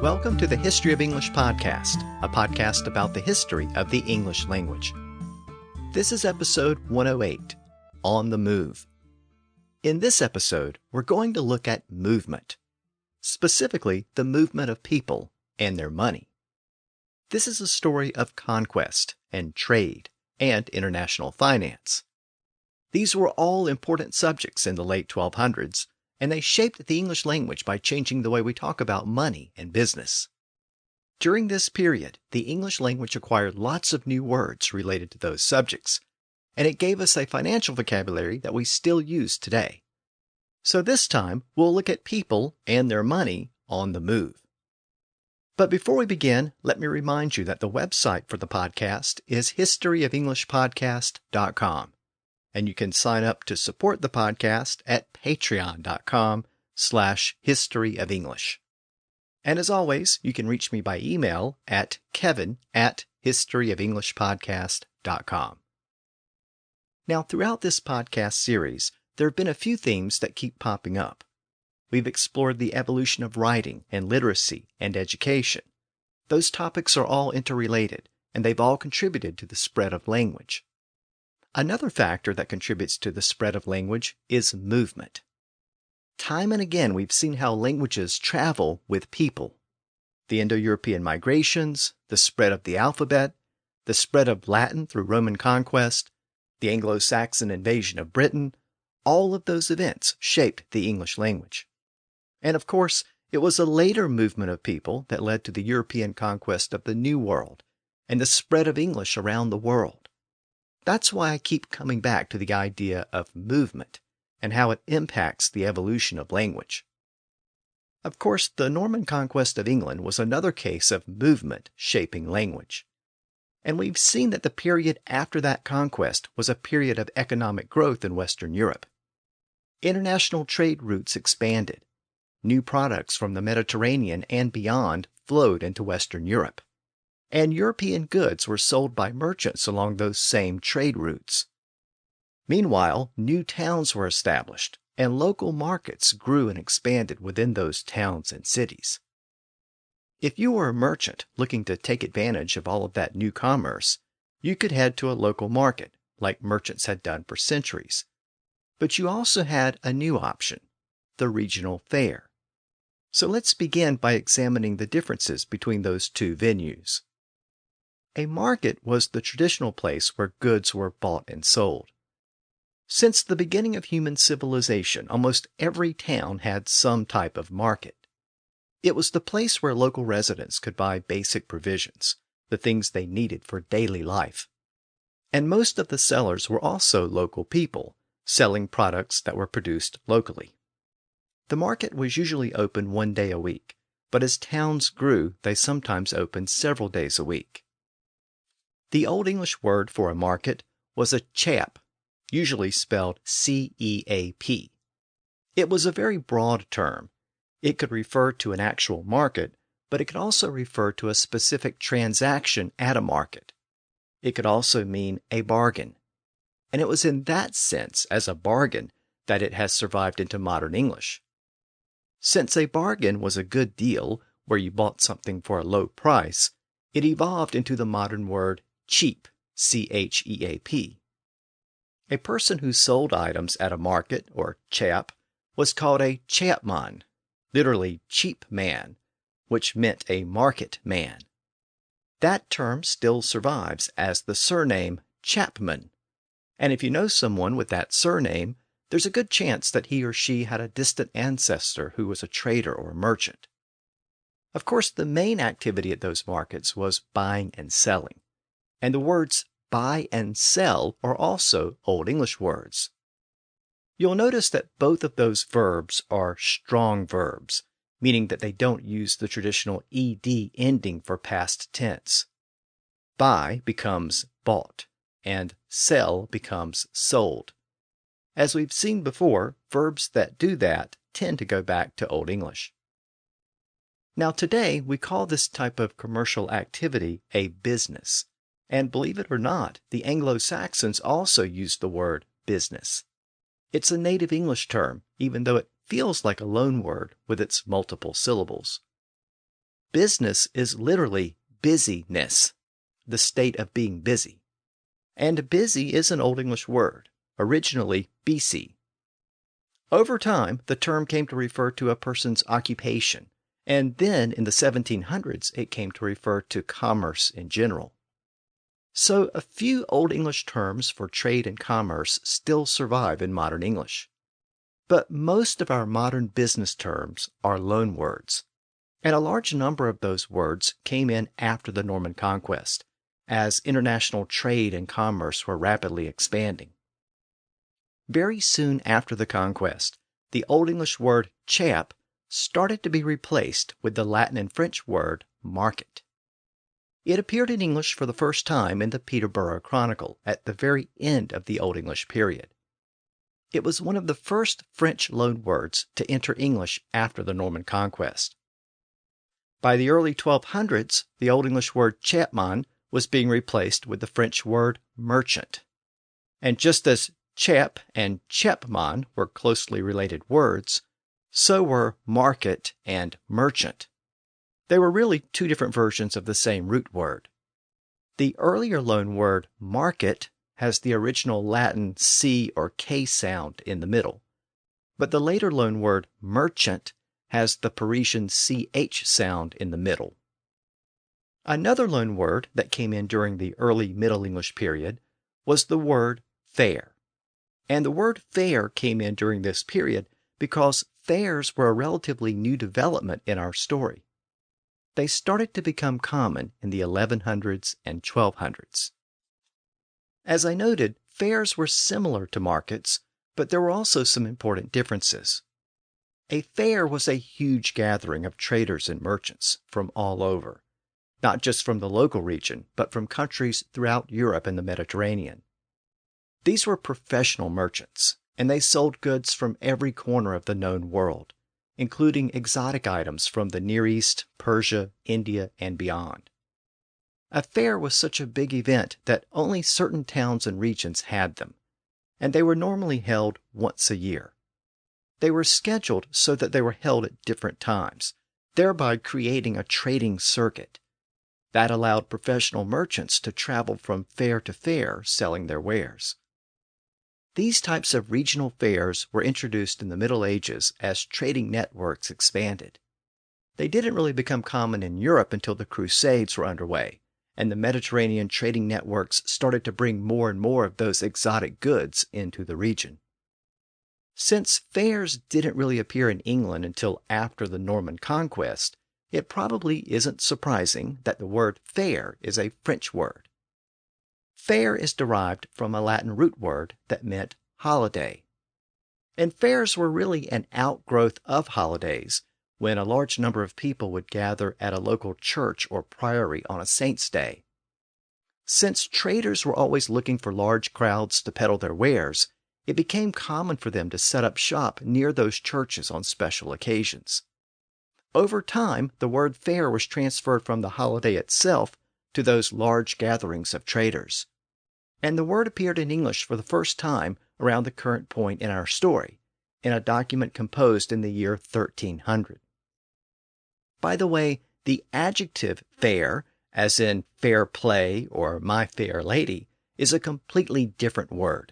Welcome to the History of English podcast, a podcast about the history of the English language. This is episode 108, On the Move. In this episode, we're going to look at movement, specifically the movement of people and their money. This is a story of conquest and trade and international finance. These were all important subjects in the late 1200s, and they shaped the English language by changing the way we talk about money and business. During this period, the English language acquired lots of new words related to those subjects, and it gave us a financial vocabulary that we still use today. So this time, we'll look at people and their money on the move. But before we begin, let me remind you that the website for the podcast is historyofenglishpodcast.com. And you can sign up to support the podcast at patreon.com/historyofenglish. And as always, you can reach me by email at kevin@historyofenglishpodcast.com. Now, throughout this podcast series, there have been a few themes that keep popping up. We've explored the evolution of writing and literacy and education. Those topics are all interrelated, and they've all contributed to the spread of language. Another factor that contributes to the spread of language is movement. Time and again, we've seen how languages travel with people. The Indo-European migrations, the spread of the alphabet, the spread of Latin through Roman conquest, the Anglo-Saxon invasion of Britain, all of those events shaped the English language. And of course, it was a later movement of people that led to the European conquest of the New World and the spread of English around the world. That's why I keep coming back to the idea of movement and how it impacts the evolution of language. Of course, the Norman conquest of England was another case of movement shaping language. And we've seen that the period after that conquest was a period of economic growth in Western Europe. International trade routes expanded. New products from the Mediterranean and beyond flowed into Western Europe. And European goods were sold by merchants along those same trade routes. Meanwhile, new towns were established, and local markets grew and expanded within those towns and cities. If you were a merchant looking to take advantage of all of that new commerce, you could head to a local market, like merchants had done for centuries. But you also had a new option, the regional fair. So let's begin by examining the differences between those two venues. A market was the traditional place where goods were bought and sold. Since the beginning of human civilization, almost every town had some type of market. It was the place where local residents could buy basic provisions, the things they needed for daily life. And most of the sellers were also local people, selling products that were produced locally. The market was usually open one day a week, but as towns grew, they sometimes opened several days a week. The Old English word for a market was a chap, usually spelled C-E-A-P. It was a very broad term. It could refer to an actual market, but it could also refer to a specific transaction at a market. It could also mean a bargain. And it was in that sense, as a bargain, that it has survived into modern English. Since a bargain was a good deal, where you bought something for a low price, it evolved into the modern word cheap, C-H-E-A-P. A person who sold items at a market, or chap, was called a chapman, literally cheap man, which meant a market man. That term still survives as the surname Chapman, and if you know someone with that surname, there's a good chance that he or she had a distant ancestor who was a trader or merchant. Of course, the main activity at those markets was buying and selling. And the words buy and sell are also Old English words. You'll notice that both of those verbs are strong verbs, meaning that they don't use the traditional ed ending for past tense. Buy becomes bought, and sell becomes sold. As we've seen before, verbs that do that tend to go back to Old English. Now today, we call this type of commercial activity a business. And believe it or not, the Anglo-Saxons also used the word business. It's a native English term, even though it feels like a loan word with its multiple syllables. business is literally busyness, the state of being busy. And busy is an Old English word, originally busy. Over time, the term came to refer to a person's occupation, and then in the 1700s, it came to refer to commerce in general. So a few Old English terms for trade and commerce still survive in modern English. But most of our modern business terms are loan words, and a large number of those words came in after the Norman conquest, as international trade and commerce were rapidly expanding. Very soon after the conquest, the Old English word chap started to be replaced with the Latin and French word market. It appeared in English for the first time in the Peterborough Chronicle at the very end of the Old English period. It was one of the first French loanwords to enter English after the Norman conquest. By the early 1200s, the Old English word chapman was being replaced with the French word merchant. And just as chap and chapman were closely related words, so were market and merchant. They were really two different versions of the same root word. The earlier loan word market has the original Latin C or K sound in the middle, but the later loan word merchant has the Parisian CH sound in the middle. Another loan word that came in during the early Middle English period was the word fair. And the word fair came in during this period because fairs were a relatively new development in our story. They started to become common in the 1100s and 1200s. As I noted, fairs were similar to markets, but there were also some important differences. A fair was a huge gathering of traders and merchants from all over, not just from the local region, but from countries throughout Europe and the Mediterranean. These were professional merchants, and they sold goods from every corner of the known world, including exotic items from the Near East, Persia, India, and beyond. A fair was such a big event that only certain towns and regions had them, and they were normally held once a year. They were scheduled so that they were held at different times, thereby creating a trading circuit. That allowed professional merchants to travel from fair to fair selling their wares. These types of regional fairs were introduced in the Middle Ages as trading networks expanded. They didn't really become common in Europe until the Crusades were underway, and the Mediterranean trading networks started to bring more and more of those exotic goods into the region. Since fairs didn't really appear in England until after the Norman conquest, it probably isn't surprising that the word fair is a French word. Fair is derived from a Latin root word that meant holiday. And fairs were really an outgrowth of holidays, when a large number of people would gather at a local church or priory on a saint's day. Since traders were always looking for large crowds to peddle their wares, it became common for them to set up shop near those churches on special occasions. Over time, the word fair was transferred from the holiday itself to those large gatherings of traders. And the word appeared in English for the first time around the current point in our story, in a document composed in the year 1300. By the way, the adjective fair, as in fair play or my fair lady, is a completely different word.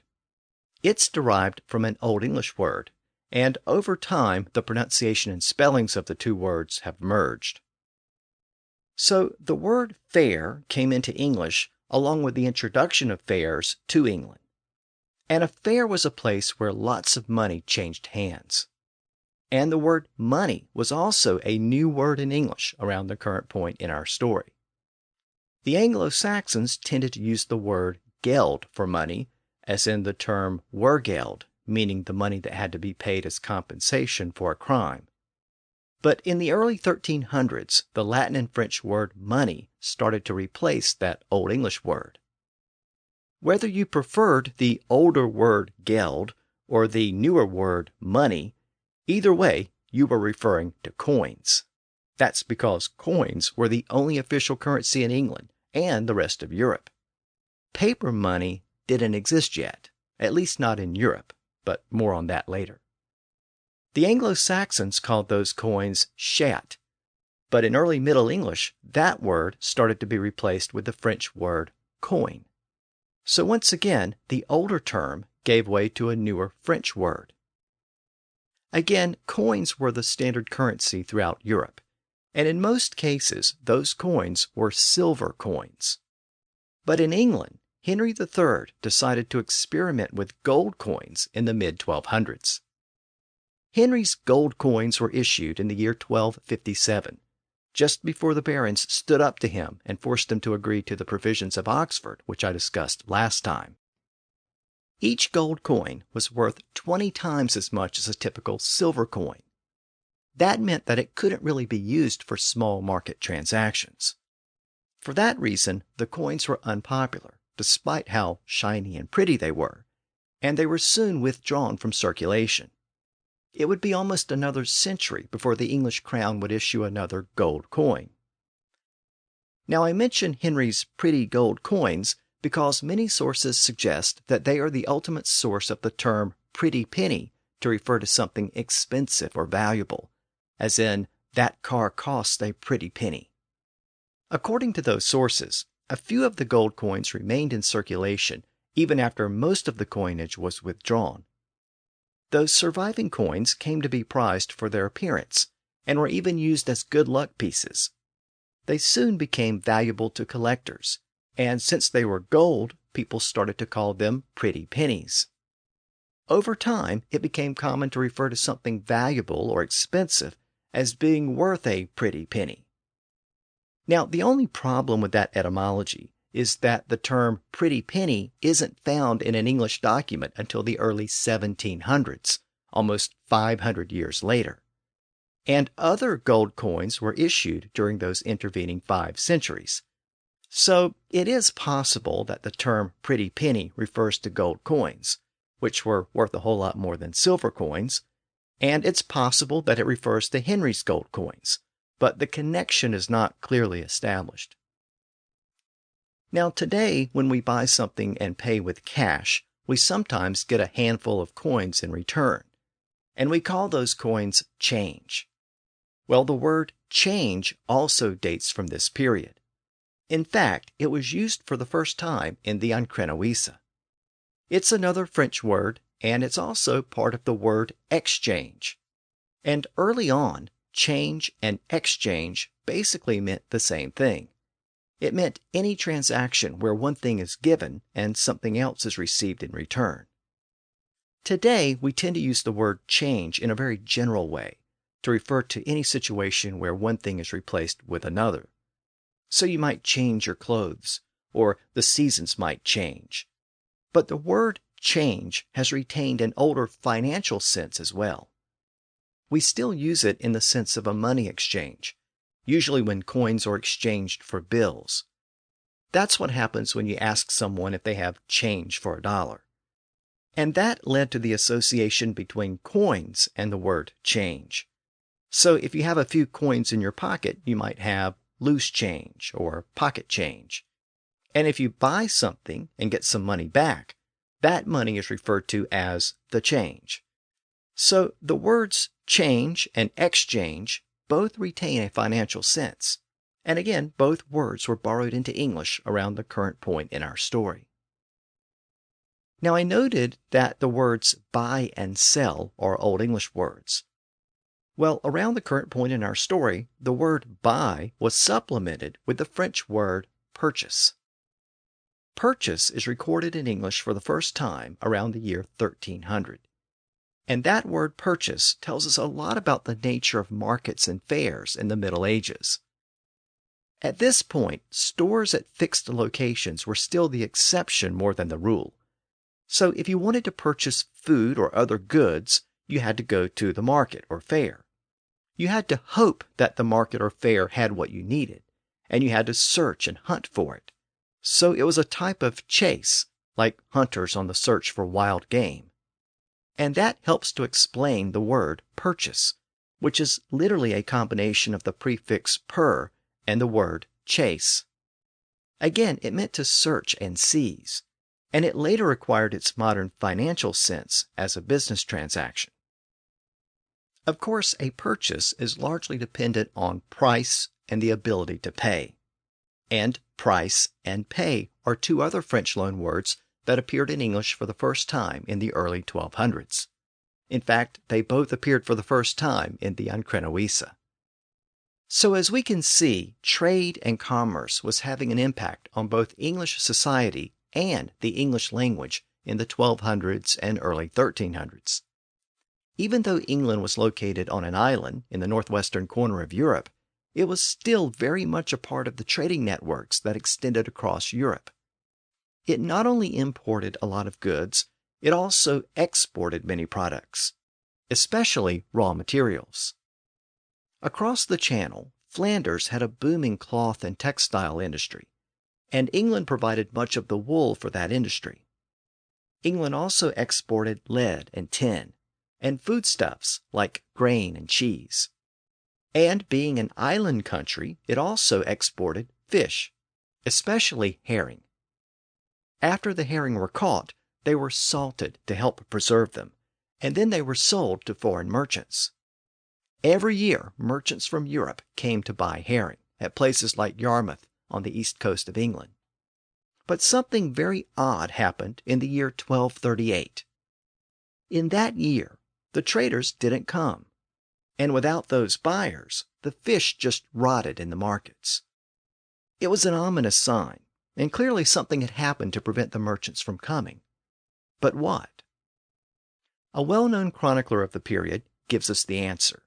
It's derived from an Old English word, and over time the pronunciation and spellings of the two words have merged. So the word fair came into English along with the introduction of fairs to England. And a fair was a place where lots of money changed hands. And the word money was also a new word in English around the current point in our story. The Anglo-Saxons tended to use the word geld for money, as in the term wergeld, meaning the money that had to be paid as compensation for a crime. But in the early 1300s, the Latin and French word money started to replace that Old English word. Whether you preferred the older word geld or the newer word money, either way, you were referring to coins. That's because coins were the only official currency in England and the rest of Europe. Paper money didn't exist yet, at least not in Europe, but more on that later. The Anglo-Saxons called those coins shat. But in early Middle English, that word started to be replaced with the French word coin. So once again, the older term gave way to a newer French word. Again, coins were the standard currency throughout Europe, and in most cases, those coins were silver coins. But in England, Henry III decided to experiment with gold coins in the mid-1200s. Henry's gold coins were issued in the year 1257, just before the barons stood up to him and forced him to agree to the provisions of Oxford, which I discussed last time. Each gold coin was worth 20 times as much as a typical silver coin. That meant that it couldn't really be used for small market transactions. For that reason, the coins were unpopular, despite how shiny and pretty they were, and they were soon withdrawn from circulation. It would be almost another century before the English crown would issue another gold coin. Now, I mention Henry's pretty gold coins because many sources suggest that they are the ultimate source of the term pretty penny to refer to something expensive or valuable, as in, that car cost a pretty penny. According to those sources, a few of the gold coins remained in circulation even after most of the coinage was withdrawn. Those surviving coins came to be prized for their appearance and were even used as good luck pieces. They soon became valuable to collectors, and since they were gold, people started to call them pretty pennies. Over time, it became common to refer to something valuable or expensive as being worth a pretty penny. Now, the only problem with that etymology is that the term pretty penny isn't found in an English document until the early 1700s, almost 500 years later. And other gold coins were issued during those intervening 5 centuries. So it is possible that the term pretty penny refers to gold coins, which were worth a whole lot more than silver coins, and it's possible that it refers to Henry's gold coins, but the connection is not clearly established. Now today, when we buy something and pay with cash, we sometimes get a handful of coins in return, and we call those coins change. Well, the word change also dates from this period. In fact, it was used for the first time in the Ancrenoisa. It's another French word, and it's also part of the word exchange. And early on, change and exchange basically meant the same thing. It meant any transaction where one thing is given and something else is received in return. Today, we tend to use the word change in a very general way to refer to any situation where one thing is replaced with another. So you might change your clothes, or the seasons might change. But the word change has retained an older financial sense as well. We still use it in the sense of a money exchange, usually when coins are exchanged for bills. That's what happens when you ask someone if they have change for $1. And that led to the association between coins and the word change. So if you have a few coins in your pocket, you might have loose change or pocket change. And if you buy something and get some money back, that money is referred to as the change. So the words change and exchange both retain a financial sense. And again, both words were borrowed into English around the current point in our story. Now, I noted that the words buy and sell are Old English words. Well, around the current point in our story, the word buy was supplemented with the French word purchase. Purchase is recorded in English for the first time around the year 1300. And that word purchase tells us a lot about the nature of markets and fairs in the Middle Ages. At this point, stores at fixed locations were still the exception more than the rule. So if you wanted to purchase food or other goods, you had to go to the market or fair. You had to hope that the market or fair had what you needed, and you had to search and hunt for it. So it was a type of chase, like hunters on the search for wild game. And that helps to explain the word purchase, which is literally a combination of the prefix per and the word chase. Again, it meant to search and seize, and it later acquired its modern financial sense as a business transaction. Of course, a purchase is largely dependent on price and the ability to pay. And price and pay are two other French loan words that appeared in English for the first time in the early 1200s. In fact, they both appeared for the first time in the Uncrenoisa. So as we can see, trade and commerce was having an impact on both English society and the English language in the 1200s and early 1300s. Even though England was located on an island in the northwestern corner of Europe, it was still very much a part of the trading networks that extended across Europe. It not only imported a lot of goods, it also exported many products, especially raw materials. Across the Channel, Flanders had a booming cloth and textile industry, and England provided much of the wool for that industry. England also exported lead and tin, and foodstuffs like grain and cheese. And being an island country, it also exported fish, especially herring. After the herring were caught, they were salted to help preserve them, and then they were sold to foreign merchants. Every year, merchants from Europe came to buy herring at places like Yarmouth on the east coast of England. But something very odd happened in the year 1238. In that year, the traders didn't come, and without those buyers, the fish just rotted in the markets. It was an ominous sign, and clearly something had happened to prevent the merchants from coming. But what? A well-known chronicler of the period gives us the answer.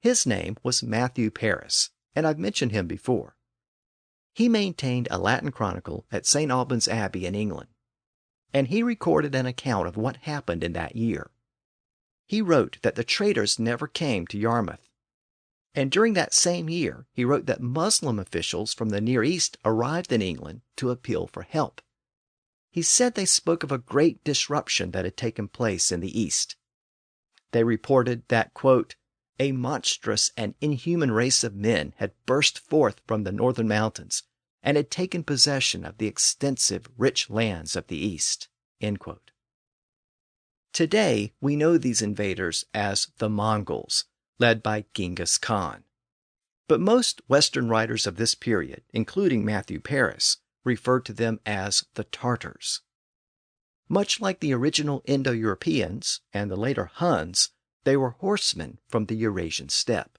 His name was Matthew Paris, and I've mentioned him before. He maintained a Latin chronicle at St. Albans Abbey in England, and he recorded an account of what happened in that year. He wrote that the traders never came to Yarmouth, and during that same year he wrote that Muslim officials from the Near East arrived in England to appeal for help. He said they spoke of a great disruption that had taken place in the East. They reported that, quote, a monstrous and inhuman race of men had burst forth from the northern mountains and had taken possession of the extensive, rich lands of the East. End quote. Today, we know these invaders as the Mongols, led by Genghis Khan. But most Western writers of this period, including Matthew Paris, refer to them as the Tartars. Much like the original Indo-Europeans and the later Huns, they were horsemen from the Eurasian steppe.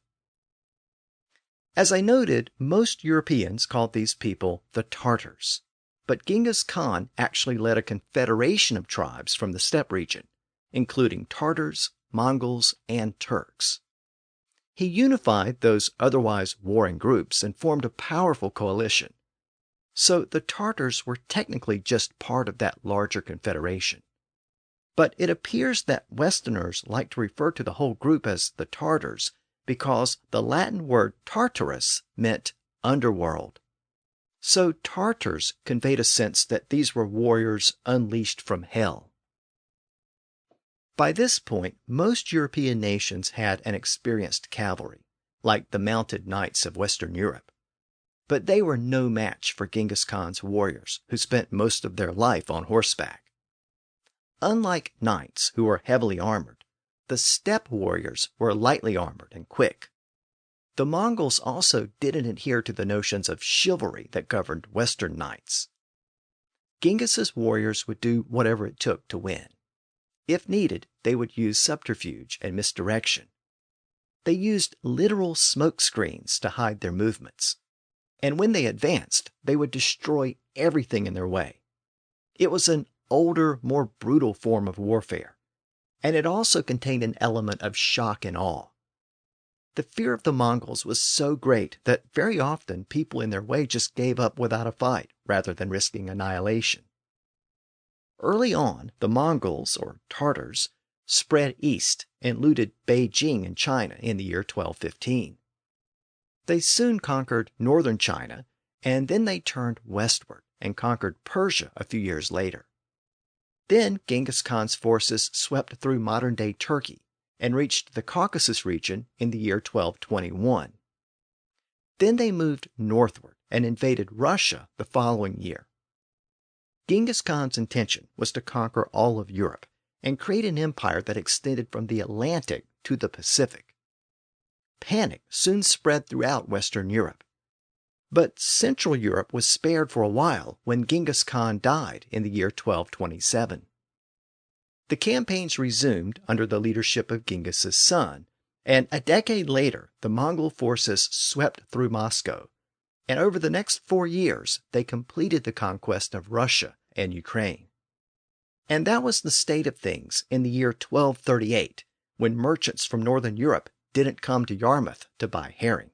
As I noted, most Europeans called these people the Tartars, but Genghis Khan actually led a confederation of tribes from the steppe region, including Tartars, Mongols, and Turks. He unified those otherwise warring groups and formed a powerful coalition. So the Tartars were technically just part of that larger confederation. But it appears that Westerners like to refer to the whole group as the Tartars because the Latin word Tartarus meant underworld. So Tartars conveyed a sense that these were warriors unleashed from hell. By this point, most European nations had an experienced cavalry, like the mounted knights of Western Europe. But they were no match for Genghis Khan's warriors, who spent most of their life on horseback. Unlike knights, who were heavily armored, the steppe warriors were lightly armored and quick. The Mongols also didn't adhere to the notions of chivalry that governed Western knights. Genghis's warriors would do whatever it took to win. If needed, they would use subterfuge and misdirection. They used literal smoke screens to hide their movements. And when they advanced, they would destroy everything in their way. It was an older, more brutal form of warfare, and it also contained an element of shock and awe. The fear of the Mongols was so great that very often people in their way just gave up without a fight rather than risking annihilation. Early on, the Mongols, or Tartars, spread east and looted Beijing in China in the year 1215. They soon conquered northern China, and then they turned westward and conquered Persia a few years later. Then Genghis Khan's forces swept through modern-day Turkey and reached the Caucasus region in the year 1221. Then they moved northward and invaded Russia the following year. Genghis Khan's intention was to conquer all of Europe and create an empire that extended from the Atlantic to the Pacific. Panic soon spread throughout Western Europe. But Central Europe was spared for a while when Genghis Khan died in the year 1227. The campaigns resumed under the leadership of Genghis's son, and a decade later the Mongol forces swept through Moscow, and over the next 4 years they completed the conquest of Russia and Ukraine. And that was the state of things in the year 1238, when merchants from northern Europe didn't come to Yarmouth to buy herring.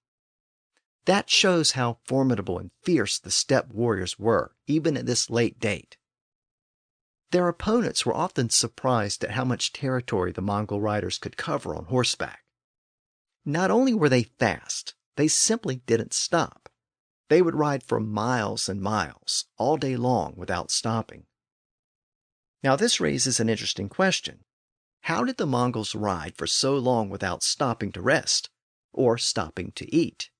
That shows how formidable and fierce the steppe warriors were, even at this late date. Their opponents were often surprised at how much territory the Mongol riders could cover on horseback. Not only were they fast, they simply didn't stop. They would ride for miles and miles, all day long without stopping. Now this raises an interesting question. How did the Mongols ride for so long without stopping to rest, or stopping to eat?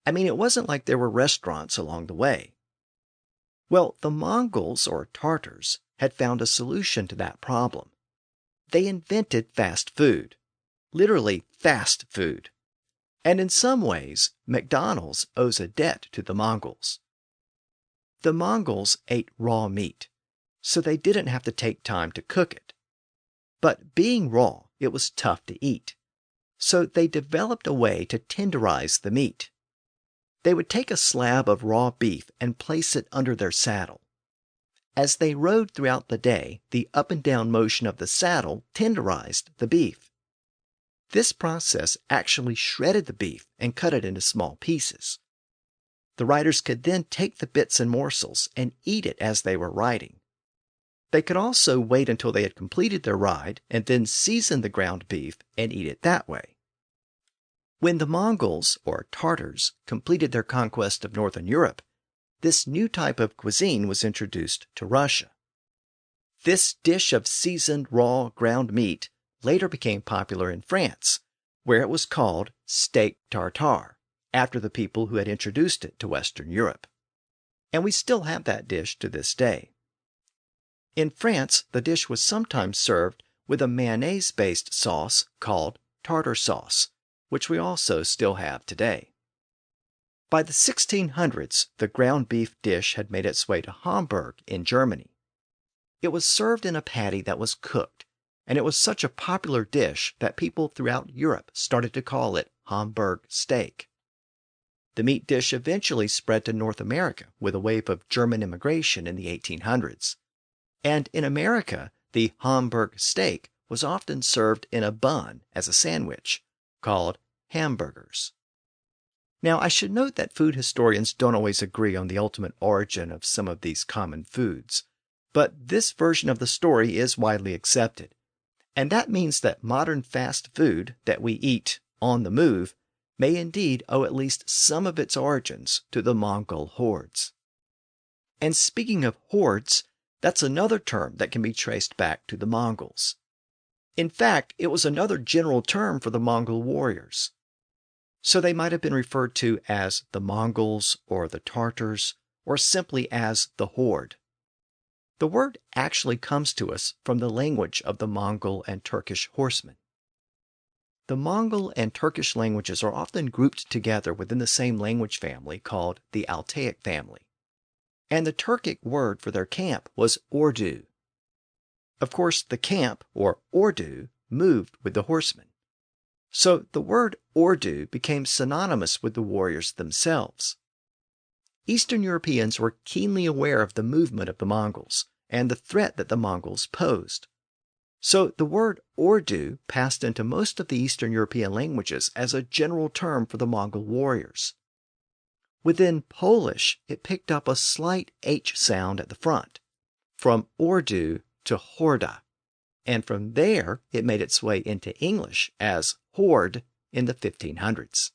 I mean, it wasn't like there were restaurants along the way. Well, the Mongols, or Tartars, had found a solution to that problem. They invented fast food. Literally fast food. And in some ways, McDonald's owes a debt to the Mongols. The Mongols ate raw meat, so they didn't have to take time to cook it. But being raw, it was tough to eat. So they developed a way to tenderize the meat. They would take a slab of raw beef and place it under their saddle. As they rode throughout the day, the up and down motion of the saddle tenderized the beef. This process actually shredded the beef and cut it into small pieces. The riders could then take the bits and morsels and eat it as they were riding. They could also wait until they had completed their ride and then season the ground beef and eat it that way. When the Mongols, or Tartars, completed their conquest of northern Europe, this new type of cuisine was introduced to Russia. This dish of seasoned raw ground meat later became popular in France, where it was called steak tartare, after the people who had introduced it to Western Europe. And we still have that dish to this day. In France, the dish was sometimes served with a mayonnaise-based sauce called tartar sauce, which we also still have today. By the 1600s, the ground beef dish had made its way to Hamburg in Germany. It was served in a patty that was cooked, and it was such a popular dish that people throughout Europe started to call it Hamburg steak. The meat dish eventually spread to North America with a wave of German immigration in the 1800s. And in America, the Hamburg steak was often served in a bun as a sandwich, called hamburgers. Now, I should note that food historians don't always agree on the ultimate origin of some of these common foods, but this version of the story is widely accepted. And that means that modern fast food that we eat on the move may indeed owe at least some of its origins to the Mongol hordes. And speaking of hordes, that's another term that can be traced back to the Mongols. In fact, it was another general term for the Mongol warriors. So they might have been referred to as the Mongols or the Tartars, or simply as the horde. The word actually comes to us from the language of the Mongol and Turkish horsemen. The Mongol and Turkish languages are often grouped together within the same language family called the Altaic family. And the Turkic word for their camp was ordu. Of course, the camp, or ordu, moved with the horsemen. So the word ordu became synonymous with the warriors themselves. Eastern Europeans were keenly aware of the movement of the Mongols and the threat that the Mongols posed. So the word ordu passed into most of the Eastern European languages as a general term for the Mongol warriors. Within Polish, it picked up a slight H sound at the front, from ordu to horda, and from there it made its way into English as horde in the 1500s.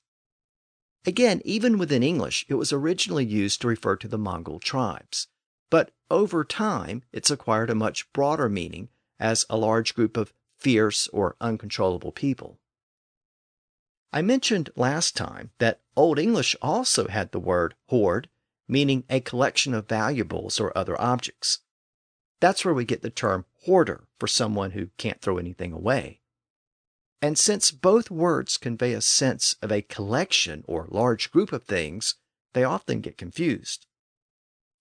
Again, even within English, it was originally used to refer to the Mongol tribes, but over time it's acquired a much broader meaning as a large group of fierce or uncontrollable people. I mentioned last time that Old English also had the word hoard, meaning a collection of valuables or other objects. That's where we get the term hoarder for someone who can't throw anything away. And since both words convey a sense of a collection or large group of things, they often get confused.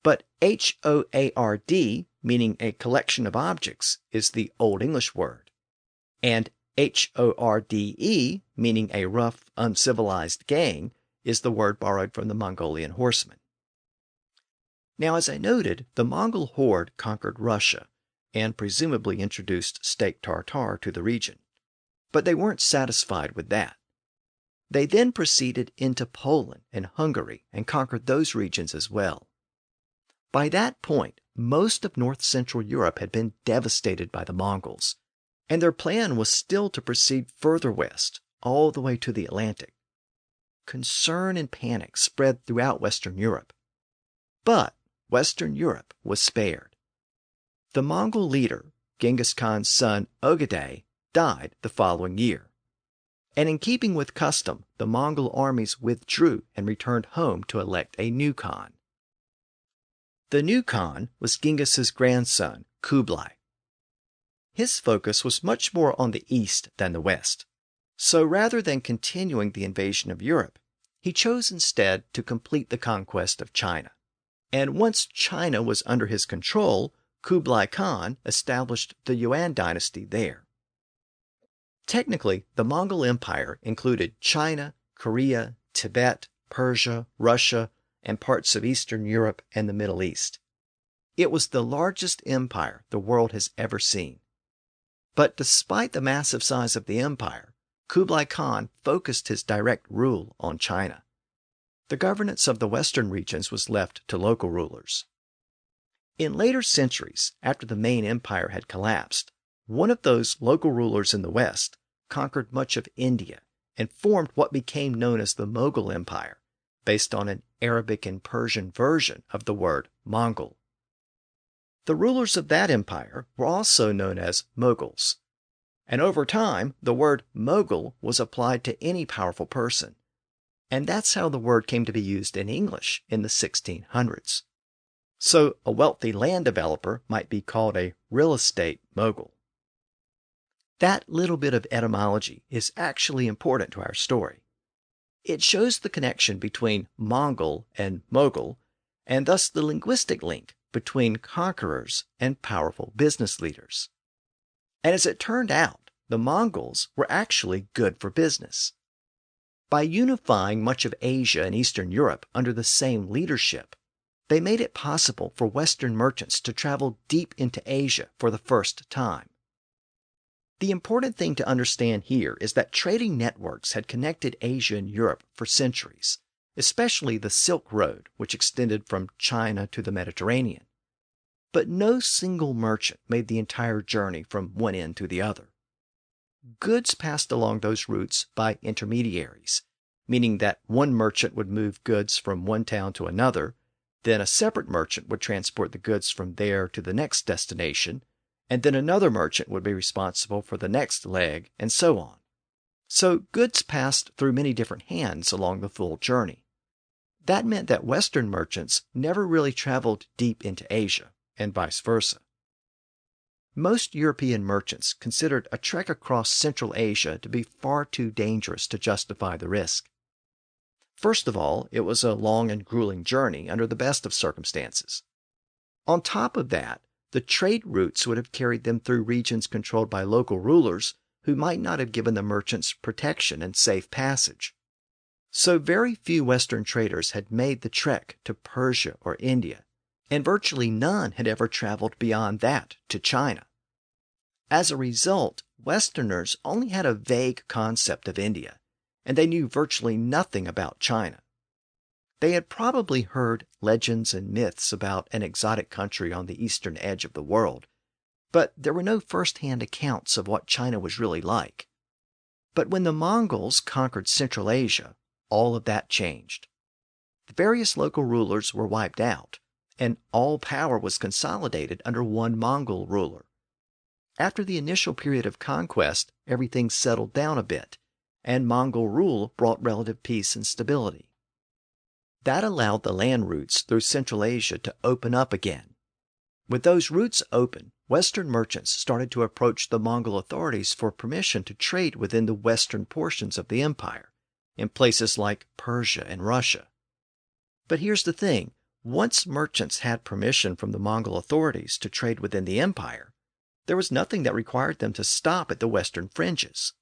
But hoard, meaning a collection of objects, is the Old English word. And horde, meaning a rough, uncivilized gang, is the word borrowed from the Mongolian horsemen. Now, as I noted, the Mongol horde conquered Russia and presumably introduced steak tartare to the region. But they weren't satisfied with that. They then proceeded into Poland and Hungary and conquered those regions as well. By that point, most of north-central Europe had been devastated by the Mongols, and their plan was still to proceed further west, all the way to the Atlantic. Concern and panic spread throughout Western Europe. But Western Europe was spared. The Mongol leader, Genghis Khan's son Ögedei, died the following year. And in keeping with custom, the Mongol armies withdrew and returned home to elect a new Khan. The new Khan was Genghis's grandson, Kublai. His focus was much more on the east than the west. So rather than continuing the invasion of Europe, he chose instead to complete the conquest of China. And once China was under his control, Kublai Khan established the Yuan dynasty there. Technically, the Mongol Empire included China, Korea, Tibet, Persia, Russia, and parts of Eastern Europe and the Middle East. It was the largest empire the world has ever seen. But despite the massive size of the empire, Kublai Khan focused his direct rule on China. The governance of the western regions was left to local rulers. In later centuries, after the main empire had collapsed, one of those local rulers in the west conquered much of India and formed what became known as the Mughal Empire, based on an Arabic and Persian version of the word Mongol. The rulers of that empire were also known as Mughals, and over time the word Mughal was applied to any powerful person, and that's how the word came to be used in English in the 1600s. So a wealthy land developer might be called a real estate mogul. That little bit of etymology is actually important to our story. It shows the connection between Mongol and Mughal, and thus the linguistic link between conquerors and powerful business leaders. And as it turned out, the Mongols were actually good for business. By unifying much of Asia and Eastern Europe under the same leadership, they made it possible for Western merchants to travel deep into Asia for the first time. The important thing to understand here is that trading networks had connected Asia and Europe for centuries, especially the Silk Road, which extended from China to the Mediterranean. But no single merchant made the entire journey from one end to the other. Goods passed along those routes by intermediaries, meaning that one merchant would move goods from one town to another, then a separate merchant would transport the goods from there to the next destination, and then another merchant would be responsible for the next leg, and so on. So goods passed through many different hands along the full journey. That meant that Western merchants never really traveled deep into Asia, and vice versa. Most European merchants considered a trek across Central Asia to be far too dangerous to justify the risk. First of all, it was a long and grueling journey under the best of circumstances. On top of that, the trade routes would have carried them through regions controlled by local rulers who might not have given the merchants protection and safe passage. So very few Western traders had made the trek to Persia or India, and virtually none had ever traveled beyond that to China. As a result, Westerners only had a vague concept of India, and they knew virtually nothing about China. They had probably heard legends and myths about an exotic country on the eastern edge of the world, but there were no first-hand accounts of what China was really like. But when the Mongols conquered Central Asia, all of that changed. The various local rulers were wiped out, and all power was consolidated under one Mongol ruler. After the initial period of conquest, everything settled down a bit, and Mongol rule brought relative peace and stability. That allowed the land routes through Central Asia to open up again. With those routes open, Western merchants started to approach the Mongol authorities for permission to trade within the western portions of the empire, in places like Persia and Russia. But here's the thing. Once merchants had permission from the Mongol authorities to trade within the empire, there was nothing that required them to stop at the western fringes.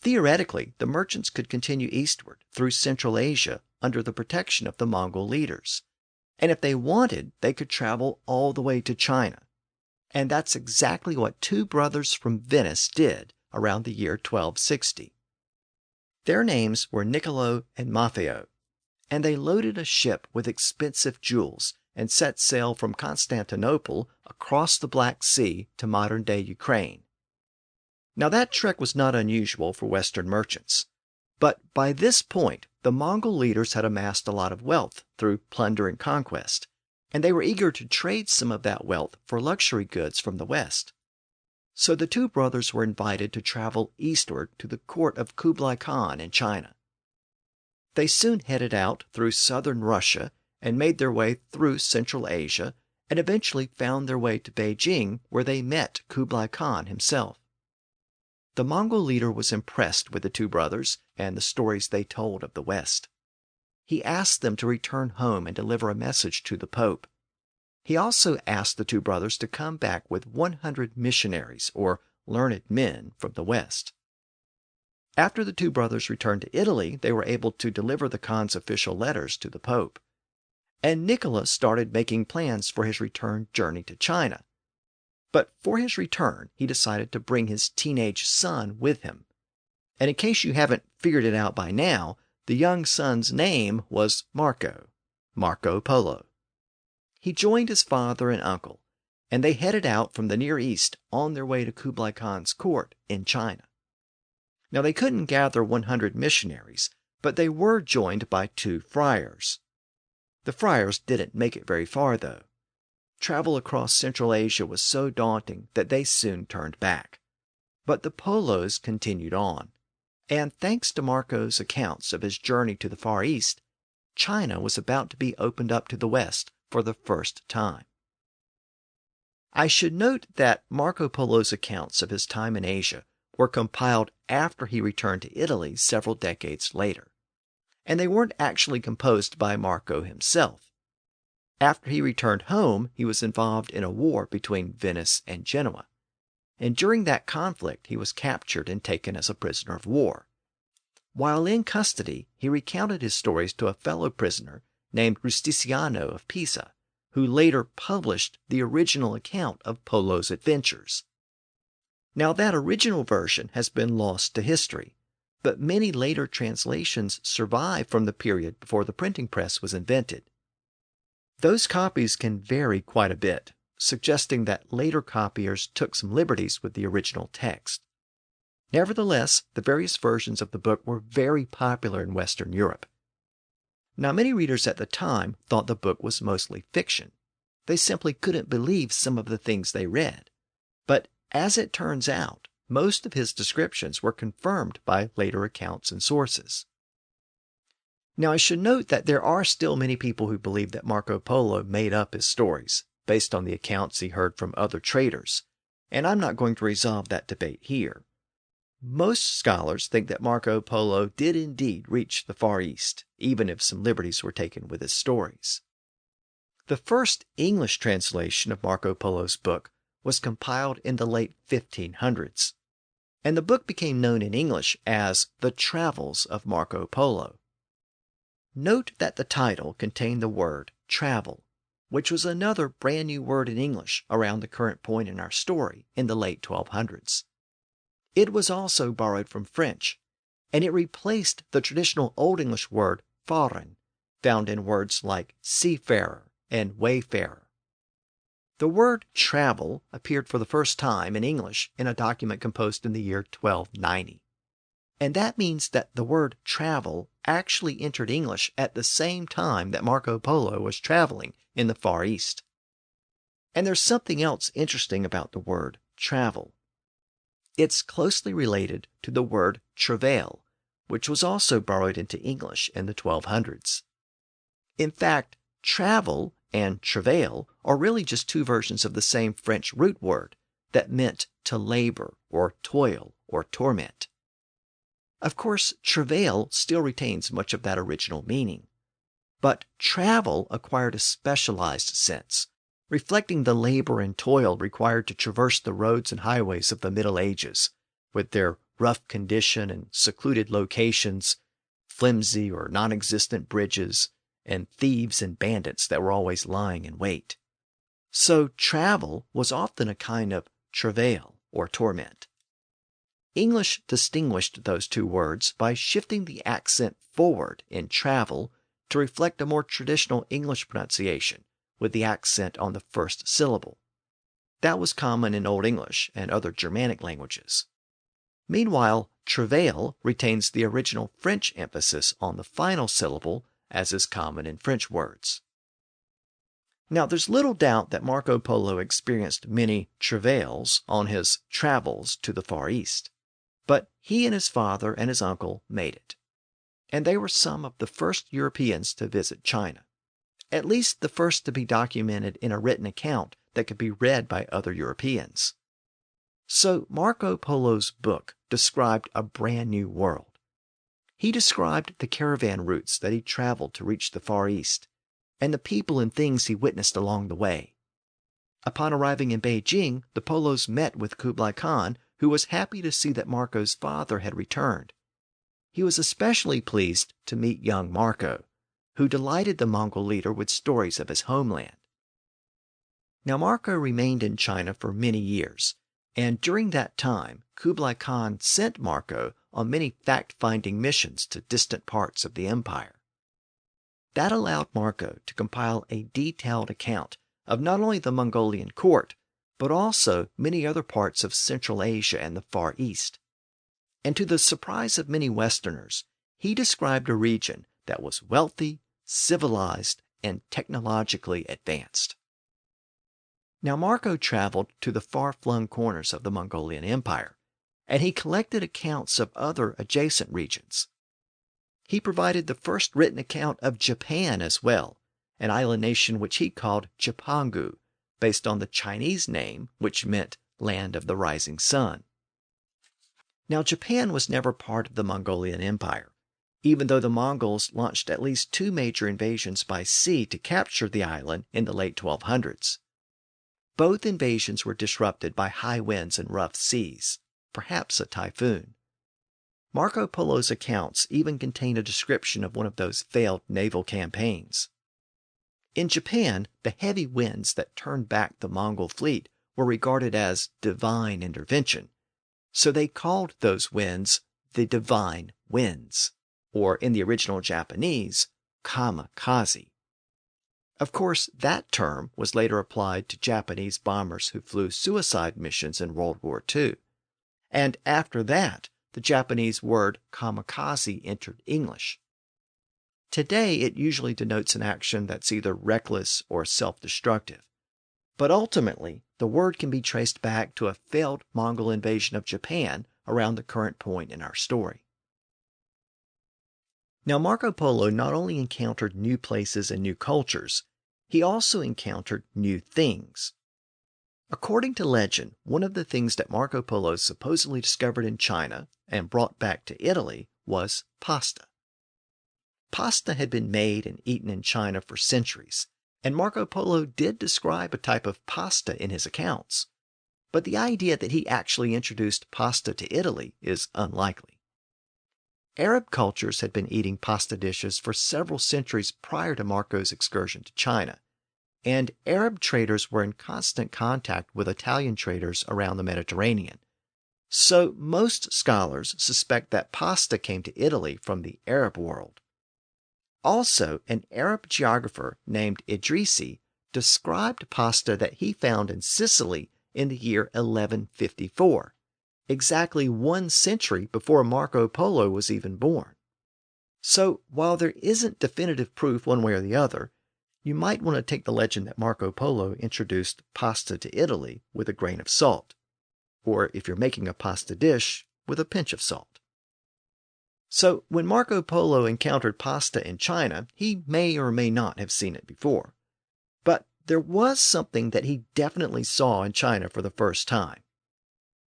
Theoretically, the merchants could continue eastward through Central Asia under the protection of the Mongol leaders. And if they wanted, they could travel all the way to China. And that's exactly what two brothers from Venice did around the year 1260. Their names were Niccolo and Maffeo, and they loaded a ship with expensive jewels and set sail from Constantinople across the Black Sea to modern-day Ukraine. Now that trek was not unusual for Western merchants, but by this point the Mongol leaders had amassed a lot of wealth through plunder and conquest, and they were eager to trade some of that wealth for luxury goods from the West. So the two brothers were invited to travel eastward to the court of Kublai Khan in China. They soon headed out through southern Russia and made their way through Central Asia and eventually found their way to Beijing, where they met Kublai Khan himself. The Mongol leader was impressed with the two brothers and the stories they told of the West. He asked them to return home and deliver a message to the Pope. He also asked the two brothers to come back with 100 missionaries, or learned men, from the West. After the two brothers returned to Italy, they were able to deliver the Khan's official letters to the Pope. And Nicholas started making plans for his return journey to China. But for his return, he decided to bring his teenage son with him. And in case you haven't figured it out by now, the young son's name was Marco Polo. He joined his father and uncle, and they headed out from the Near East on their way to Kublai Khan's court in China. Now they couldn't gather 100 missionaries, but they were joined by 2 friars. The friars didn't make it very far, though. Travel across Central Asia was so daunting that they soon turned back. But the Polos continued on, and thanks to Marco's accounts of his journey to the Far East, China was about to be opened up to the West for the first time. I should note that Marco Polo's accounts of his time in Asia were compiled after he returned to Italy several decades later, and they weren't actually composed by Marco himself. After he returned home, he was involved in a war between Venice and Genoa, and during that conflict he was captured and taken as a prisoner of war. While in custody, he recounted his stories to a fellow prisoner named Rusticiano of Pisa, who later published the original account of Polo's adventures. Now that original version has been lost to history, but many later translations survive from the period before the printing press was invented. Those copies can vary quite a bit, suggesting that later copiers took some liberties with the original text. Nevertheless, the various versions of the book were very popular in Western Europe. Now, many readers at the time thought the book was mostly fiction. They simply couldn't believe some of the things they read. But as it turns out, most of his descriptions were confirmed by later accounts and sources. Now, I should note that there are still many people who believe that Marco Polo made up his stories based on the accounts he heard from other traders, and I'm not going to resolve that debate here. Most scholars think that Marco Polo did indeed reach the Far East, even if some liberties were taken with his stories. The first English translation of Marco Polo's book was compiled in the late 1500s, and the book became known in English as The Travels of Marco Polo. Note that the title contained the word travel, which was another brand new word in English around the current point in our story in the late 1200s. It was also borrowed from French, and it replaced the traditional Old English word fahren, found in words like seafarer and wayfarer. The word travel appeared for the first time in English in a document composed in the year 1290. And that means that the word travel actually entered English at the same time that Marco Polo was traveling in the Far East. And there's something else interesting about the word travel. It's closely related to the word travail, which was also borrowed into English in the 1200s. In fact, travel and travail are really just two versions of the same French root word that meant to labor or toil or torment. Of course, travail still retains much of that original meaning, but travel acquired a specialized sense, reflecting the labor and toil required to traverse the roads and highways of the Middle Ages, with their rough condition and secluded locations, flimsy or non-existent bridges, and thieves and bandits that were always lying in wait. So travel was often a kind of travail or torment. English distinguished those two words by shifting the accent forward in travel to reflect a more traditional English pronunciation with the accent on the first syllable. That was common in Old English and other Germanic languages. Meanwhile, travail retains the original French emphasis on the final syllable, as is common in French words. Now, there's little doubt that Marco Polo experienced many travails on his travels to the Far East, but he and his father and his uncle made it, and they were some of the first Europeans to visit China, at least the first to be documented in a written account that could be read by other Europeans. So Marco Polo's book described a brand new world. He described the caravan routes that he traveled to reach the Far East, and the people and things he witnessed along the way. Upon arriving in Beijing, the Polos met with Kublai Khan, who was happy to see that Marco's father had returned. He was especially pleased to meet young Marco, who delighted the Mongol leader with stories of his homeland. Now Marco remained in China for many years, and during that time, Kublai Khan sent Marco on many fact-finding missions to distant parts of the empire. That allowed Marco to compile a detailed account of not only the Mongolian court, but also many other parts of Central Asia and the Far East. And to the surprise of many Westerners, he described a region that was wealthy, civilized, and technologically advanced. Now Marco traveled to the far-flung corners of the Mongolian Empire, and he collected accounts of other adjacent regions. He provided the first written account of Japan as well, an island nation which he called Jipangu, based on the Chinese name which meant Land of the Rising Sun. Now Japan was never part of the Mongolian Empire, even though the Mongols launched at least 2 major invasions by sea to capture the island in the late 1200s. Both invasions were disrupted by high winds and rough seas, perhaps a typhoon. Marco Polo's accounts even contain a description of one of those failed naval campaigns. In Japan, the heavy winds that turned back the Mongol fleet were regarded as divine intervention, so they called those winds the divine winds, or in the original Japanese, kamikaze. Of course, that term was later applied to Japanese bombers who flew suicide missions in World War II. And after that, the Japanese word kamikaze entered English. Today, it usually denotes an action that's either reckless or self-destructive. But ultimately, the word can be traced back to a failed Mongol invasion of Japan around the current point in our story. Now, Marco Polo not only encountered new places and new cultures, he also encountered new things. According to legend, one of the things that Marco Polo supposedly discovered in China and brought back to Italy was pasta. Pasta had been made and eaten in China for centuries, and Marco Polo did describe a type of pasta in his accounts. But the idea that he actually introduced pasta to Italy is unlikely. Arab cultures had been eating pasta dishes for several centuries prior to Marco's excursion to China, and Arab traders were in constant contact with Italian traders around the Mediterranean. So most scholars suspect that pasta came to Italy from the Arab world. Also, an Arab geographer named Idrisi described pasta that he found in Sicily in the year 1154. Exactly 1 century before Marco Polo was even born. So, while there isn't definitive proof one way or the other, you might want to take the legend that Marco Polo introduced pasta to Italy with a grain of salt, or if you're making a pasta dish, with a pinch of salt. So, when Marco Polo encountered pasta in China, he may or may not have seen it before. there was something that he definitely saw in China for the first time.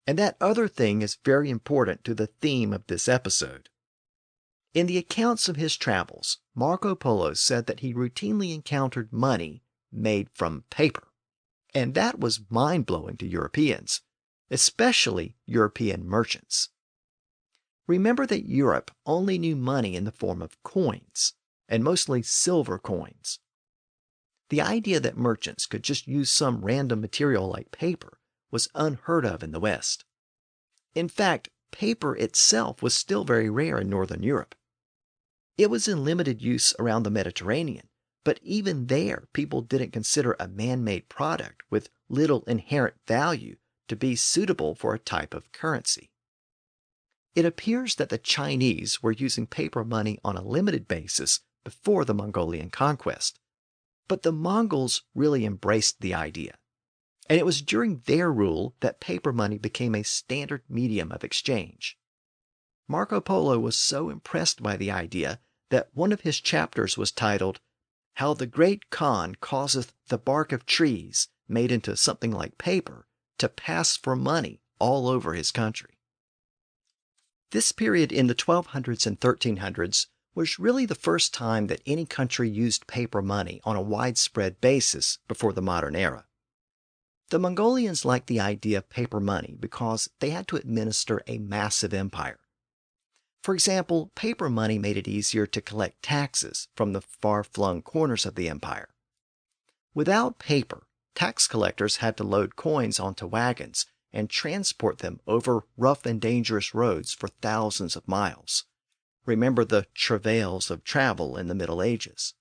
And that other thing is very important to the theme of this episode. In the accounts of his travels, Marco Polo said that he routinely encountered money made from paper. And that was mind-blowing to Europeans, especially European merchants. Remember that Europe only knew money in the form of coins, and mostly silver coins. The idea that merchants could just use some random material like paper was unheard of in the West. In fact, paper itself was still very rare in Northern Europe. It was in limited use around the Mediterranean, but even there, people didn't consider a man-made product with little inherent value to be suitable for a type of currency. It appears that the Chinese were using paper money on a limited basis before the Mongolian conquest, but the Mongols really embraced the idea, and it was during their rule that paper money became a standard medium of exchange. Marco Polo was so impressed by the idea that one of his chapters was titled, "How the Great Khan Causeth the Bark of Trees, made into something like paper, to pass for money all over his country." This period in the 1200s and 1300s was really the first time that any country used paper money on a widespread basis before the modern era. The Mongolians liked the idea of paper money because they had to administer a massive empire. For example, paper money made it easier to collect taxes from the far-flung corners of the empire. Without paper, tax collectors had to load coins onto wagons and transport them over rough and dangerous roads for thousands of miles. Remember the travails of travel in the Middle Ages.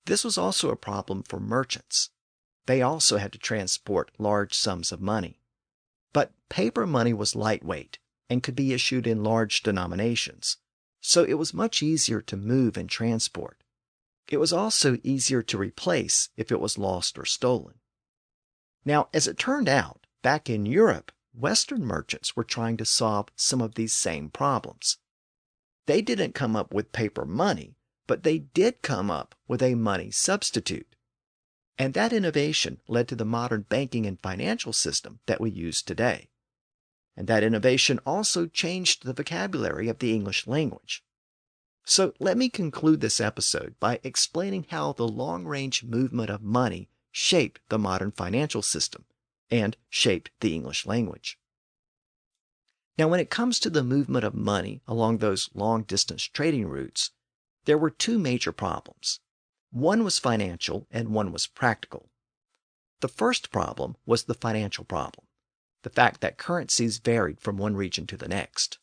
This was also a problem for merchants. They also had to transport large sums of money. But paper money was lightweight and could be issued in large denominations, so it was much easier to move and transport. It was also easier to replace if it was lost or stolen. Now, as it turned out, back in Europe, Western merchants were trying to solve some of these same problems. They didn't come up with paper money, but they did come up with a money substitute. And that innovation led to the modern banking and financial system that we use today. And that innovation also changed the vocabulary of the English language. So let me conclude this episode by explaining how the long-range movement of money shaped the modern financial system and shaped the English language. Now, when it comes to the movement of money along those long-distance trading routes, there were two major problems. One was financial and one was practical. The first problem was the financial problem, the fact that currencies varied from one region to the next.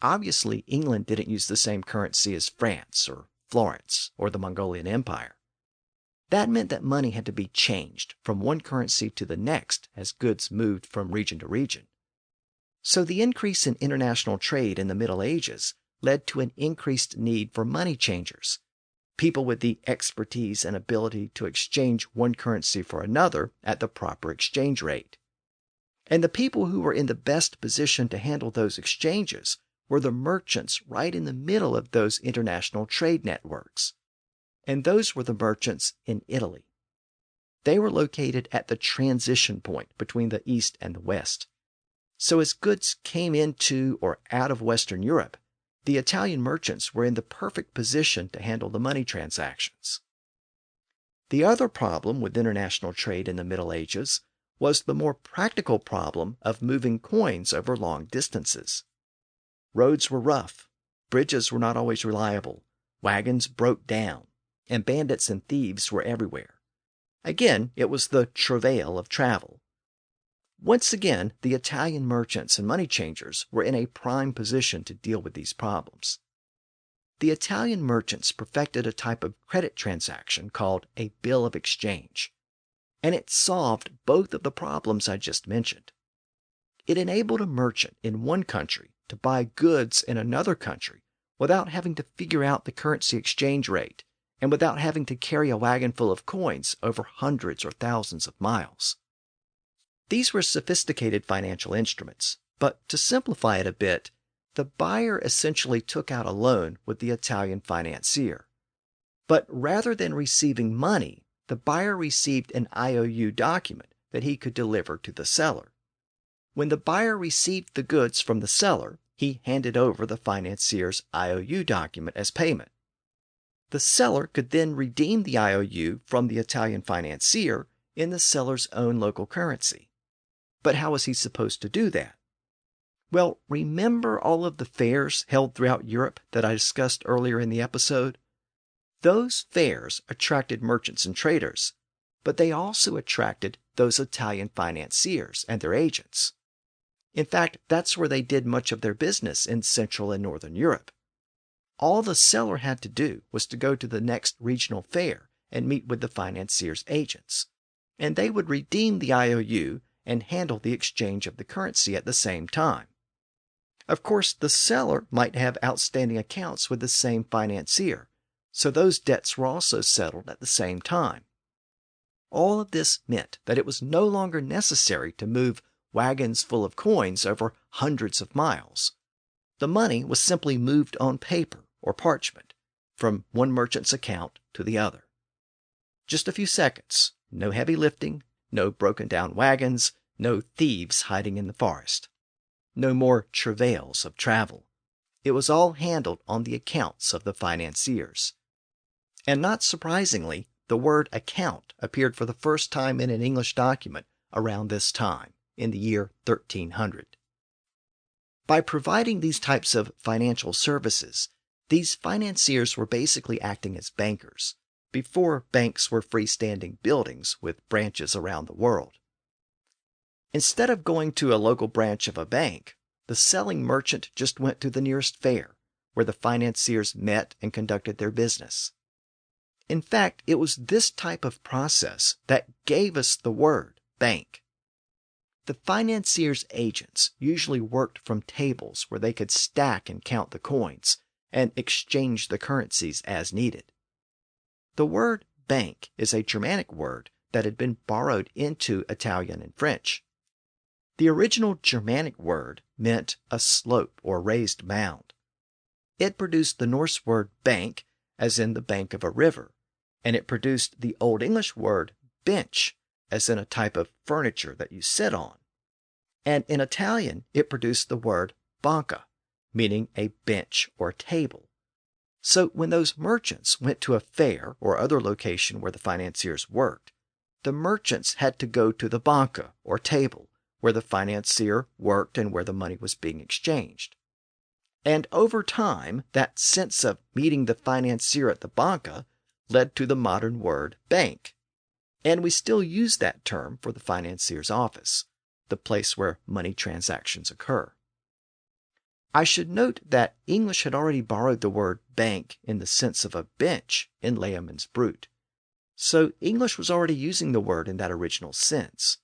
Obviously, England didn't use the same currency as France or Florence or the Mongolian Empire. That meant that money had to be changed from one currency to the next as goods moved from region to region. So the increase in international trade in the Middle Ages led to an increased need for money changers, people with the expertise and ability to exchange one currency for another at the proper exchange rate. And the people who were in the best position to handle those exchanges were the merchants right in the middle of those international trade networks. And those were the merchants in Italy. They were located at the transition point between the East and the West. So as goods came into or out of Western Europe, the Italian merchants were in the perfect position to handle the money transactions. The other problem with international trade in the Middle Ages was the more practical problem of moving coins over long distances. Roads were rough, bridges were not always reliable, wagons broke down, and bandits and thieves were everywhere. Again, it was the travail of travel. Once again, the Italian merchants and money changers were in a prime position to deal with these problems. The Italian merchants perfected a type of credit transaction called a bill of exchange, and it solved both of the problems I just mentioned. It enabled a merchant in one country to buy goods in another country without having to figure out the currency exchange rate and without having to carry a wagon full of coins over hundreds or thousands of miles. These were sophisticated financial instruments, but to simplify it a bit, the buyer essentially took out a loan with the Italian financier. But rather than receiving money, the buyer received an IOU document that he could deliver to the seller. When the buyer received the goods from the seller, he handed over the financier's IOU document as payment. The seller could then redeem the IOU from the Italian financier in the seller's own local currency. But how was he supposed to do that? Well, remember all of the fairs held throughout Europe that I discussed earlier in the episode? Those fairs attracted merchants and traders, but they also attracted those Italian financiers and their agents. In fact, that's where they did much of their business in Central and Northern Europe. All the seller had to do was to go to the next regional fair and meet with the financier's agents, and they would redeem the IOU and handle the exchange of the currency at the same time. Of course, the seller might have outstanding accounts with the same financier, so those debts were also settled at the same time. All of this meant that it was no longer necessary to move wagons full of coins over hundreds of miles. The money was simply moved on paper or parchment from one merchant's account to the other. Just a few seconds, no heavy lifting, no broken down wagons, no thieves hiding in the forest. No more travails of travel. It was all handled on the accounts of the financiers. And not surprisingly, the word account appeared for the first time in an English document around this time, in the year 1300. By providing these types of financial services, these financiers were basically acting as bankers, before banks were freestanding buildings with branches around the world. Instead of going to a local branch of a bank, the selling merchant just went to the nearest fair, where the financiers met and conducted their business. In fact, it was this type of process that gave us the word bank. The financiers' agents usually worked from tables where they could stack and count the coins and exchange the currencies as needed. The word bank is a Germanic word that had been borrowed into Italian and French. The original Germanic word meant a slope or raised mound. It produced the Norse word bank, as in the bank of a river, and it produced the Old English word bench, as in a type of furniture that you sit on. And in Italian, it produced the word banca, meaning a bench or table. So when those merchants went to a fair or other location where the financiers worked, the merchants had to go to the banca or table, where the financier worked and where the money was being exchanged. And over time, that sense of meeting the financier at the banca led to the modern word bank. And we still use that term for the financier's office, the place where money transactions occur. I should note that English had already borrowed the word bank in the sense of a bench in Layman's Brute. So English was already using the word in that original sense.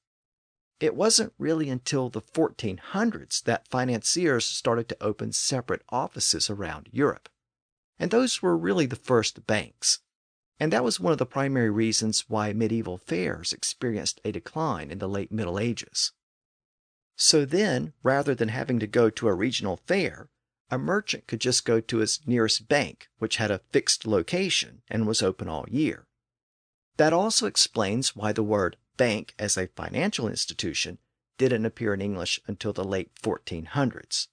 It wasn't really until the 1400s that financiers started to open separate offices around Europe. And those were really the first banks. And that was one of the primary reasons why medieval fairs experienced a decline in the late Middle Ages. So then, rather than having to go to a regional fair, a merchant could just go to his nearest bank, which had a fixed location and was open all year. That also explains why the word bank as a financial institution didn't appear in English until the late 1400s.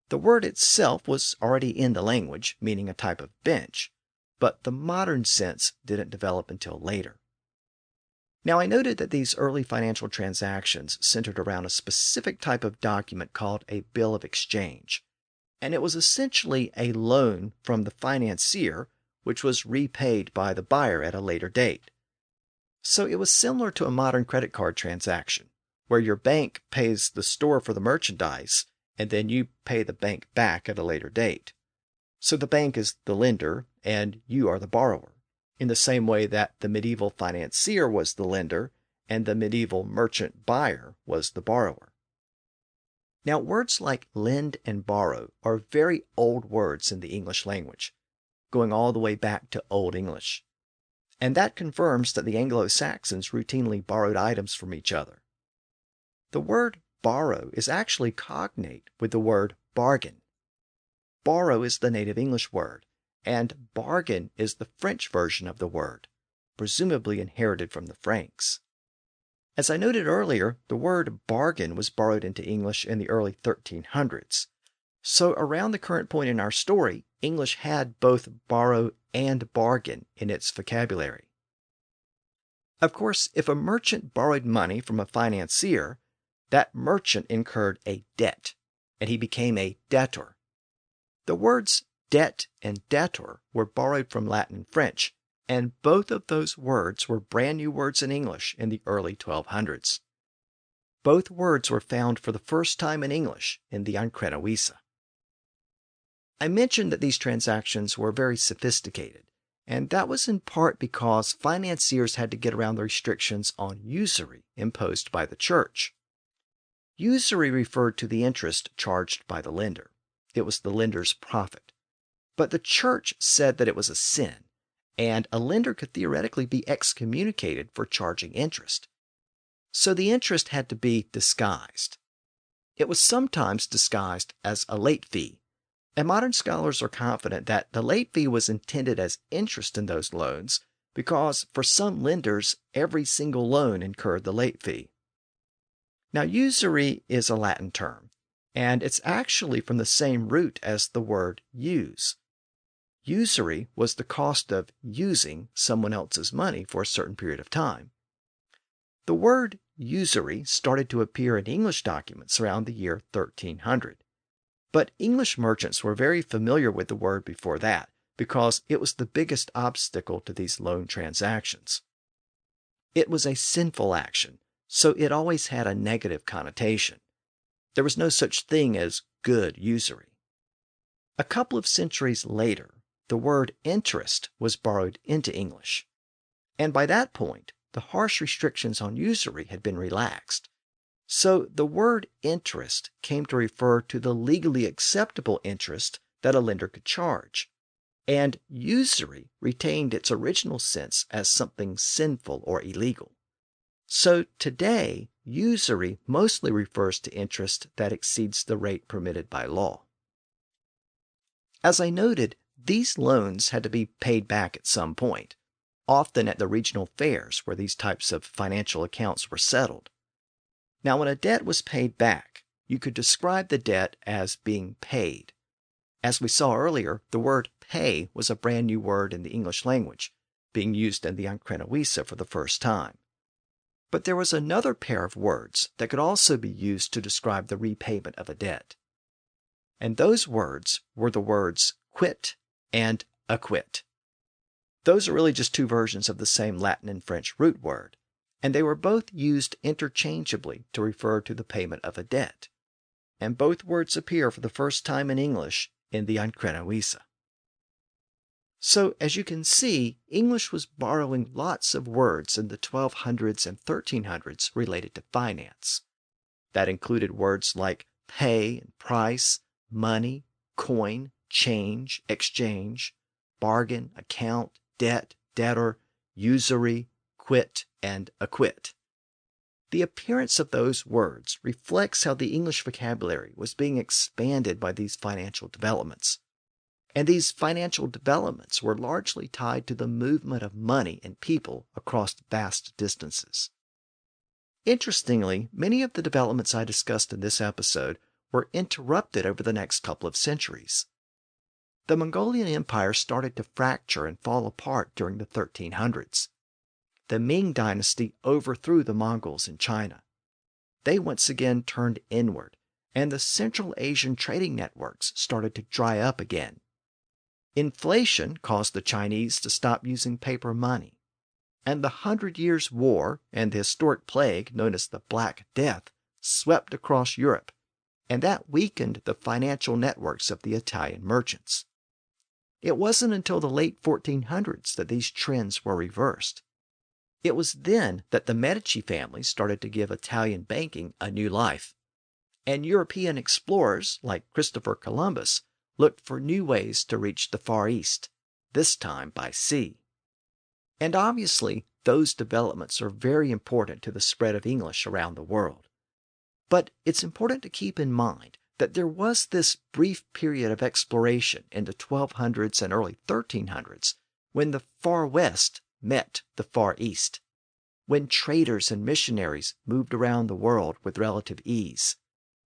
The word itself was already in the language, meaning a type of bench, but the modern sense didn't develop until later. Now, I noted that these early financial transactions centered around a specific type of document called a bill of exchange, and it was essentially a loan from the financier, which was repaid by the buyer at a later date. So it was similar to a modern credit card transaction, where your bank pays the store for the merchandise, and then you pay the bank back at a later date. So the bank is the lender, and you are the borrower, in the same way that the medieval financier was the lender, and the medieval merchant buyer was the borrower. Now, words like lend and borrow are very old words in the English language, going all the way back to Old English. And that confirms that the Anglo-Saxons routinely borrowed items from each other. The word borrow is actually cognate with the word bargain. Borrow is the native English word, and bargain is the French version of the word. presumably inherited from the Franks. As I noted earlier, the word bargain was borrowed into English in the early 1300s. So around the current point in our story, English had both borrow and bargain in its vocabulary. Of course, if a merchant borrowed money from a financier, that merchant incurred a debt, and he became a debtor. The words debt and debtor were borrowed from Latin and French, and both of those words were brand new words in English in the early 1200s. Both words were found for the first time in English in the Conquests. I mentioned that these transactions were very sophisticated, and that was in part because financiers had to get around the restrictions on usury imposed by the church. Usury referred to the interest charged by the lender. It was the lender's profit. But the church said that it was a sin, and a lender could theoretically be excommunicated for charging interest. So the interest had to be disguised. It was sometimes disguised as a late fee, and modern scholars are confident that the late fee was intended as interest in those loans because for some lenders, every single loan incurred the late fee. Now, usury is a Latin term, and it's actually from the same root as the word use. Usury was the cost of using someone else's money for a certain period of time. The word usury started to appear in English documents around the year 1300. But English merchants were very familiar with the word before that because it was the biggest obstacle to these loan transactions. It was a sinful action, so it always had a negative connotation. There was no such thing as good usury. A couple of centuries later, the word interest was borrowed into English. And by that point, the harsh restrictions on usury had been relaxed. So the word interest came to refer to the legally acceptable interest that a lender could charge. And usury retained its original sense as something sinful or illegal. So today, usury mostly refers to interest that exceeds the rate permitted by law. As I noted, these loans had to be paid back at some point, often at the regional fairs where these types of financial accounts were settled. Now, when a debt was paid back, you could describe the debt as being paid. As we saw earlier, the word pay was a brand new word in the English language, being used in the Conquests for the first time. But there was another pair of words that could also be used to describe the repayment of a debt. And those words were the words quit and acquit. Those are really just two versions of the same Latin and French root word, and they were both used interchangeably to refer to the payment of a debt. And both words appear for the first time in English in the Conquests. So, as you can see, English was borrowing lots of words in the 1200s and 1300s related to finance. That included words like pay and price, money, coin, change, exchange, bargain, account, debt, debtor, usury, quit, and acquit. The appearance of those words reflects how the English vocabulary was being expanded by these financial developments. And these financial developments were largely tied to the movement of money and people across vast distances. Interestingly, many of the developments I discussed in this episode were interrupted over the next couple of centuries. The Mongolian Empire started to fracture and fall apart during the 1300s. The Ming dynasty overthrew the Mongols in China. They once again turned inward, and the Central Asian trading networks started to dry up again. Inflation caused the Chinese to stop using paper money, and the 100 Years' War and the historic plague known as the Black Death swept across Europe, and that weakened the financial networks of the Italian merchants. It wasn't until the late 1400s that these trends were reversed. It was then that the Medici family started to give Italian banking a new life, and European explorers like Christopher Columbus looked for new ways to reach the Far East, this time by sea. And obviously, those developments are very important to the spread of English around the world. But it's important to keep in mind that there was this brief period of exploration in the 1200s and early 1300s when the Far West met the Far East, when traders and missionaries moved around the world with relative ease,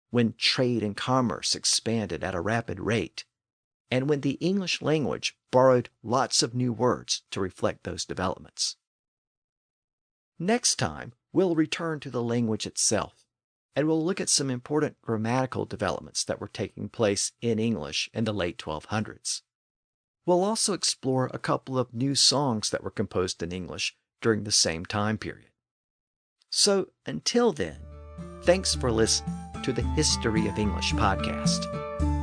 when trade and commerce expanded at a rapid rate, and when the English language borrowed lots of new words to reflect those developments. Next time, we'll return to the language itself, and we'll look at some important grammatical developments that were taking place in English in the late 1200s. We'll also explore a couple of new songs that were composed in English during the same time period. So until then, thanks for listening to the History of English podcast.